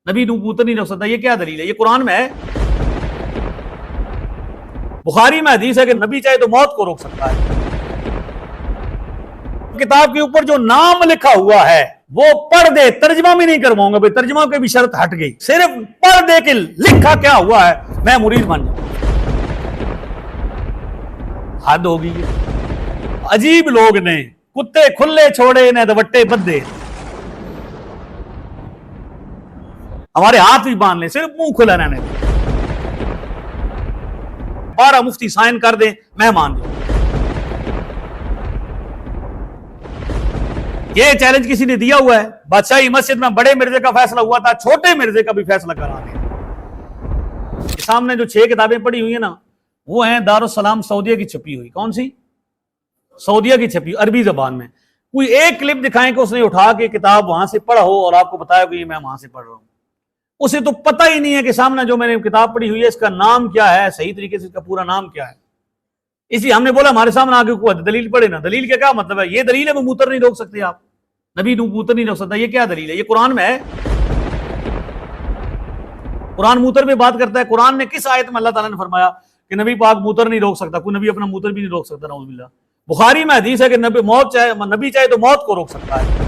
نبی نبوت نہیں روک سکتا، یہ کیا دلیل ہے؟ یہ قرآن میں ہے، بخاری میں حدیث ہے کہ نبی چاہے تو موت کو روک سکتا ہے۔ کتاب کے اوپر جو نام لکھا ہوا ہے وہ پڑھ دے، ترجمہ بھی نہیں کرواؤں گا، بھائی ترجمہ کی بھی شرط ہٹ گئی، صرف پڑھ دے کہ لکھا کیا ہوا ہے میں مرید بن جاؤں۔ حد ہوگی یہ، عجیب لوگ نے، کتے کھلے چھوڑے نے دوٹے بدے، ہمارے ہاتھ بھی باندھ لیں، صرف منہ کھلا رہنے دیں، 12 مفتی سائن کر دیں میں مان جاؤں۔ یہ چیلنج کسی نے دیا ہوا ہے، بادشاہی مسجد میں بڑے مرزے کا فیصلہ ہوا تھا، چھوٹے مرزے کا بھی فیصلہ کرا دیں۔ سامنے جو 6 کتابیں پڑھی ہوئی ہیں نا، وہ ہیں دارالسلام سعودیہ کی چھپی ہوئی۔ کون سی؟ سعودیہ کی چھپی عربی زبان میں۔ کوئی ایک کلپ دکھائیں کہ اس نے اٹھا کے کتاب وہاں سے پڑھا ہو اور آپ کو بتایا کہ میں وہاں سے پڑھ رہا ہوں۔ اسے تو پتہ ہی نہیں ہے کہ سامنے جو میں نے کتاب پڑھی ہوئی ہے اس کا نام کیا ہے، صحیح طریقے سے اس کا پورا نام کیا ہے۔ اس لیے ہم نے بولا ہمارے سامنے آگے کوئی دلیل پڑھے نا۔ دلیل کا کیا مطلب ہے؟ یہ دلیل ہے موتر نہیں روک سکتے آپ، نبی موتر نہیں روک سکتا، یہ کیا دلیل ہے؟ یہ قرآن میں ہے، قرآن موتر پہ بات کرتا ہے۔ قرآن نے کس آیت میں اللہ تعالیٰ نے فرمایا کہ نبی پاک موتر نہیں روک سکتا؟ کوئی نبی اپنا موتر بھی نہیں روک سکتا، نعوذ باللہ۔ بخاری میں حدیث ہے کہ نبی چاہے تو موت کو روک سکتا ہے۔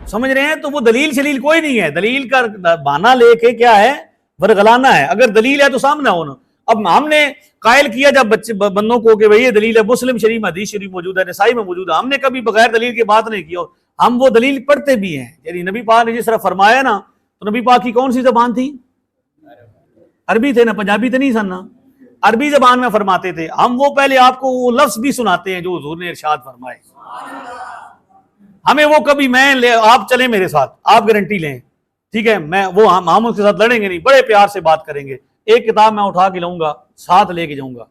سمجھ رہے ہیں؟ تو وہ دلیل شلیل کوئی نہیں ہے، دلیل کا بہانہ لے کے کیا ہے، ورگلانا ہے۔ اگر دلیل ہے تو سامنے ہونا۔ اب ہم نے قائل کیا جب بندوں کو کہ یہ دلیل ہے، مسلم شریف میں حدیث شریف موجود ہے، نسائی میں موجود ہے، ہم نے کبھی بغیر دلیل کی بات نہیں کی، اور ہم وہ دلیل پڑھتے بھی ہیں۔ یعنی نبی پاک نے جس طرح فرمایا نا، تو نبی پاک کی کون سی زبان تھی؟ عربی تھے نا، پنجابی تو نہیں سننا، عربی زبان میں فرماتے تھے۔ ہم وہ پہلے آپ کو وہ لفظ بھی سناتے ہیں جو حضور نے ارشاد فرمائے۔ ہمیں وہ کبھی آپ چلیں میرے ساتھ، آپ گارنٹی لیں، ٹھیک ہے، ہم اس کے ساتھ لڑیں گے نہیں، بڑے پیار سے بات کریں گے۔ ایک کتاب میں اٹھا کے لاؤں گا، ساتھ لے کے جاؤں گا،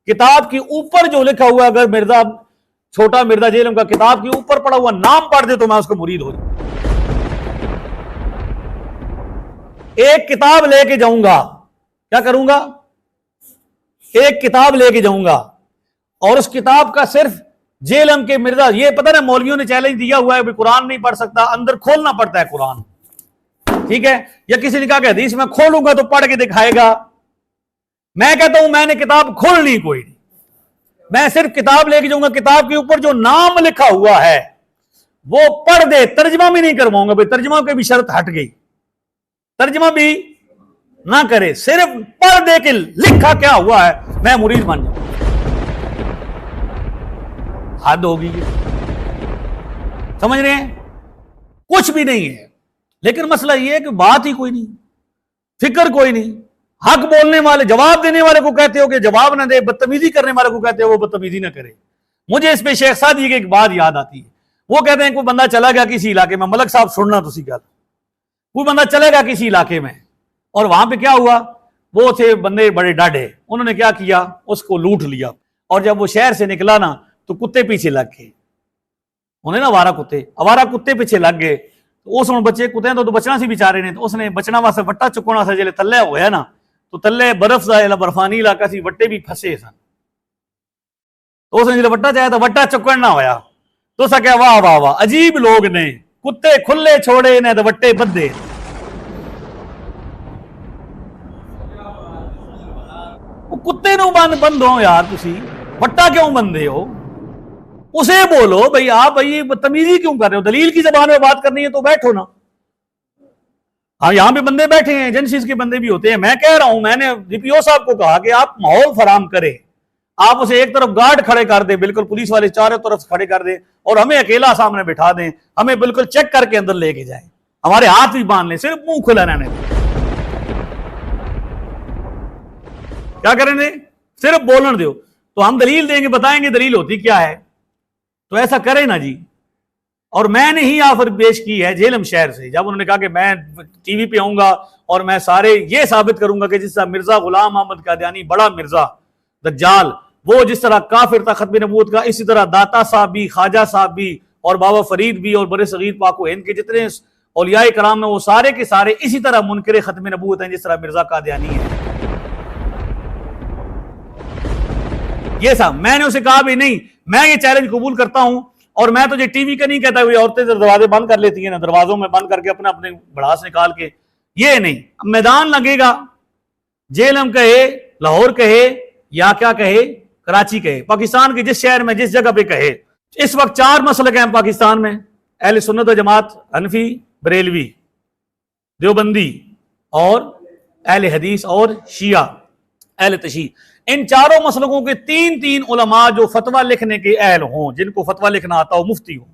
کتاب کے اوپر جو لکھا ہوا، اگر مرزا چھوٹا مرزا جیلم کا کتاب کے اوپر پڑا ہوا نام پڑھ دے تو میں اس کو مرید ہو جاؤں۔ ایک کتاب لے کے جاؤں گا، کیا کروں گا؟ ایک کتاب لے کے جاؤں گا، اور اس کتاب کا صرف جیلم کے مرزا، یہ پتہ نا مولویوں نے چیلنج دیا ہوا ہے کہ قرآن نہیں پڑھ سکتا، اندر کھولنا پڑتا ہے قرآن، ٹھیک ہے، یا کسی نے کہا کہ حدیث میں کھولوں گا تو پڑھ کے دکھائے گا۔ میں کہتا ہوں میں نے کتاب کھولنی کوئی نہیں، میں صرف کتاب لے کے جاؤں گا، کتاب کے اوپر جو نام لکھا ہوا ہے وہ پڑھ دے، ترجمہ بھی نہیں کرواؤں گا، بھائی ترجمہ کی بھی شرط ہٹ گئی، ترجمہ بھی نہ کرے، صرف پڑھ دے کہ لکھا کیا ہوا ہے میں مرید بن جاؤں۔ حد ہوگی یہ، سمجھ رہے ہیں؟ کچھ بھی نہیں ہے، لیکن مسئلہ یہ ہے کہ بات ہی کوئی نہیں، فکر کوئی نہیں۔ حق بولنے والے، جواب دینے والے کو کہتے ہو کہ جواب نہ دے، بدتمیزی کرنے والے کو کہتے ہو وہ بدتمیزی نہ کرے۔ مجھے اس پہ شیخ سعدی کی ایک بات یاد آتی ہے، وہ کہتے ہیں کوئی بندہ چلا گیا کسی علاقے میں، ملک صاحب سننا تو سی گل، کوئی بندہ چلے گا کسی علاقے میں، اور وہاں پہ کیا ہوا، وہ تھے بندے بڑے ڈاڈے، انہوں نے کیا کیا، اس کو لوٹ لیا، اور جب وہ شہر سے نکلا نا تو کتے پیچھے لگ گئے، انہیں نا آوارہ کتے پیچھے لگ گئے، تو اس بچے کتے تو بچنا سی بیچارے نے، تو اس نے بچنا واسطے وٹا چکنا سے جلے تلے ہویا نا، تو تلے برف دا برفانی علاقہ سی، وٹے بھی پھسے سن، تو اس نے جلے وٹا چاہیا تو وٹا چکن نہ ہویا، تو اس نے کہا واہ واہ واہ، عجیب لوگ نے، کتے کھلے چھوڑے نے تو وٹے بدے۔ کتے نو بندو یار، تسی وٹا کیوں بندے ہو؟ اسے بولو بھئی آپ بھئی بدتمیزی کیوں کر رہے ہو؟ دلیل کی زبان میں بات کرنی ہے تو بیٹھو نا۔ ہاں یہاں پہ بندے بیٹھے ہیں، ایجنسیز کے بندے بھی ہوتے ہیں، میں کہہ رہا ہوں، میں نے ڈی پی او صاحب کو کہا کہ آپ ماحول فراہم کریں، آپ اسے ایک طرف گارڈ کھڑے کر دیں، بالکل پولیس والے چاروں طرف کھڑے کر دیں، اور ہمیں اکیلا سامنے بٹھا دیں، ہمیں بالکل چیک کر کے اندر لے کے جائیں، ہمارے ہاتھ بھی باندھ لیں، صرف منہ کھلا رہنے دیں۔ کیا کریں گے؟ صرف بولن دیو، تو ہم دلیل دیں گے، بتائیں گے دلیل ہوتی کیا ہے، تو ایسا کرے نا جی۔ اور میں نے ہی آفر پیش کی ہے جہلم شہر سے، جب انہوں نے کہا کہ میں ٹی وی پہ آؤں گا اور میں سارے یہ ثابت کروں گا کہ جس طرح مرزا غلام احمد قادیانی بڑا مرزا دجال، وہ جس طرح کافر تھا ختم نبوت کا، اسی طرح داتا صاحب بھی، خواجہ صاحب بھی، اور بابا فرید بھی، اور بڑے صغیر پاک و ہند کے جتنے اولیاء کرام ہیں وہ سارے کے سارے اسی طرح منکر ختم نبوت ہیں جس طرح مرزا قادیانی ہے۔ یہ صاحب میں نے اسے کہا بھی نہیں، میں یہ چیلنج قبول کرتا ہوں، اور میں تجھے ٹی وی کا نہیں کہتا، ہوئی عورتیں دروازے بند کر لیتی ہیں نا، دروازوں میں بند کر کے اپنے اپنے بڑاس نکال کے، یہ نہیں. میدان لگے گا، جیلم کہے، لاہور کہے، یا کیا کہے، کراچی کہے، پاکستان کے جس شہر میں جس جگہ پہ کہے. اس وقت 4 مسلک ہیں پاکستان میں، اہل سنت و جماعت، حنفی، بریلوی، دیوبندی اور اہل حدیث اور شیعہ اہل تشیع. ان چاروں مسلکوں کے 3 علماء جو فتویٰ لکھنے کے اہل ہوں، جن کو فتویٰ لکھنا آتا ہو، مفتی ہوں.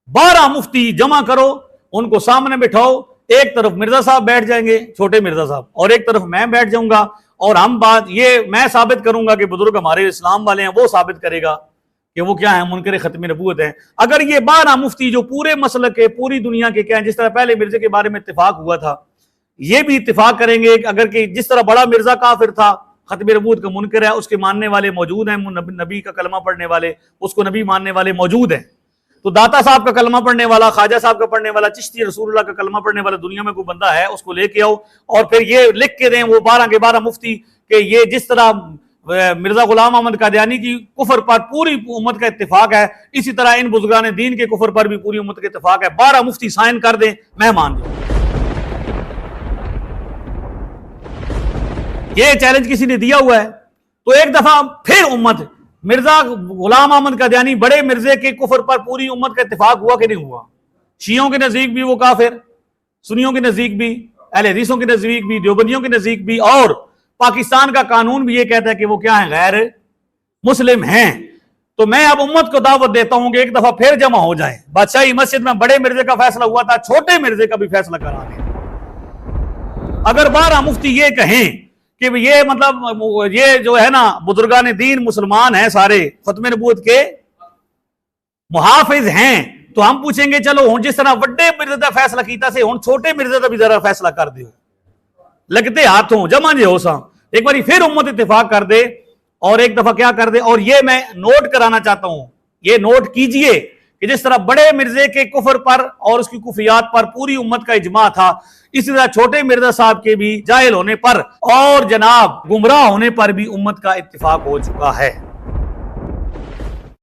12 مفتی جمع کرو، ان کو سامنے بٹھاؤ، ایک طرف مرزا صاحب بیٹھ جائیں گے، چھوٹے مرزا صاحب، اور ایک طرف میں بیٹھ جاؤں گا، اور ہم بات یہ میں ثابت کروں گا کہ بزرگ ہمارے اسلام والے ہیں، وہ ثابت کرے گا کہ وہ کیا ہیں، منکر ختم نبوت ہیں. اگر یہ 12 مفتی جو پورے مسلک کے، پوری دنیا کے کیا ہیں، جس طرح پہلے مرزے کے بارے میں اتفاق ہوا تھا، یہ بھی اتفاق کریں گے کہ اگر کہ جس طرح بڑا مرزا کافر تھا، ختم نبوت کا منکر ہے، اس کے ماننے والے موجود ہیں، نبی کا کلمہ پڑھنے والے، اس کو نبی ماننے والے موجود ہیں. تو داتا صاحب کا کلمہ پڑھنے والا، خواجہ صاحب کا پڑھنے والا، چشتی رسول اللہ کا کلمہ پڑھنے والا دنیا میں کوئی بندہ ہے، اس کو لے کے آؤ، اور پھر یہ لکھ کے دیں وہ 12 کے 12 مفتی کہ یہ جس طرح مرزا غلام احمد قادیانی کی کفر پر پوری امت کا اتفاق ہے، اسی طرح ان بزرگان دین کے کفر پر بھی پوری امت کا اتفاق ہے. 12 مفتی سائن کر دیں، میں مان دوں. یہ چیلنج کسی نے دیا ہوا ہے. تو ایک دفعہ پھر امت، مرزا غلام احمد قادیانی بڑے مرزے کے کفر پر پوری امت کا اتفاق ہوا کہ نہیں ہوا؟ شیعوں کے نزدیک بھی وہ کافر، سنیوں کے نزدیک بھی، اہل حدیثوں کے نزدیک بھی، دیوبندیوں کے نزدیک بھی، اور پاکستان کا قانون بھی یہ کہتا ہے کہ وہ کیا ہیں، غیر مسلم ہیں. تو میں اب امت کو دعوت دیتا ہوں کہ ایک دفعہ پھر جمع ہو جائیں. بادشاہی مسجد میں بڑے مرزے کا فیصلہ ہوا تھا، چھوٹے مرزے کا بھی فیصلہ کرا دیں. اگر 12 مفتی یہ کہیں کہ یہ مطلب یہ جو ہے نا بزرگان دین مسلمان ہیں، سارے ختم نبوت کے محافظ ہیں، تو ہم پوچھیں گے چلو ہوں جس طرح وڈے مرزے دا فیصلہ کیتا سے ہوں چھوٹے مرزے دا بھی ذرا فیصلہ کر دیو، لگتے ہاتھوں جمع جے ہو سا ایک باری پھر امت اتفاق کر دے، اور ایک دفعہ کیا کر دے. اور یہ میں نوٹ کرانا چاہتا ہوں، یہ نوٹ کیجئے کہ جس طرح بڑے مرزے کے کفر پر اور اس کی کفریات پر پوری امت کا اجماع تھا، اسی طرح چھوٹے مرزا صاحب کے بھی جاہل ہونے پر اور جناب گمراہ ہونے پر بھی امت کا اتفاق ہو چکا ہے.